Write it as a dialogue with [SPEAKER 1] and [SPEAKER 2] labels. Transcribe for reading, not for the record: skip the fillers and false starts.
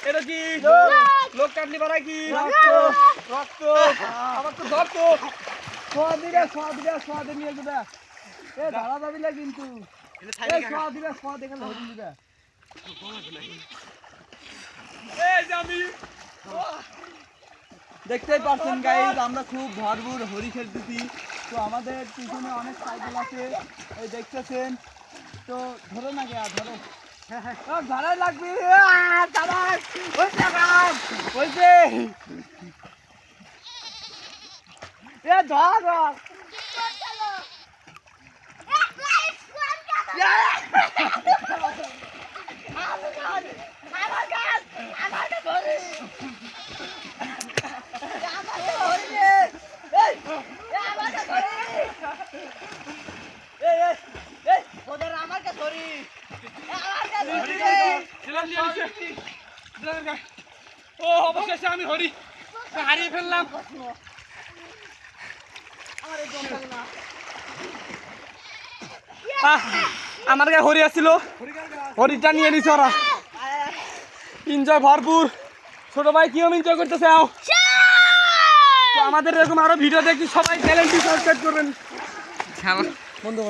[SPEAKER 1] এটা কি লোক কাটলি বাড়াই কি রক্ত আমার তো ধরতো সোয়া দিলে নিয়ে যাবে এ ধরা যাবি না কিন্তু সোয়া দেখে ধরে দিবে দেখতেই পাচ্ছেন গাইস আমরা খুব ভরপুর হরি খেলতেছি তো আমাদের পিছনে অনেক সাইকেল আছে এই দেখতেছেন তো ধরো না কে ধরো ধরাই লাগবে এ ধর ও অবশেষে আমি হরি হারিয়ে ফেললাম আমার গায়ে হরি আসছিল হরিটা নিয়ে নিছে ওরা এনজয় ভরপুর ছোট ভাই কিরম এনজয় করতেছে আমাদের এরকম আরো ভিডিও দেখি সবাই চ্যানেলটি সাবস্ক্রাইব করবেন বন্ধু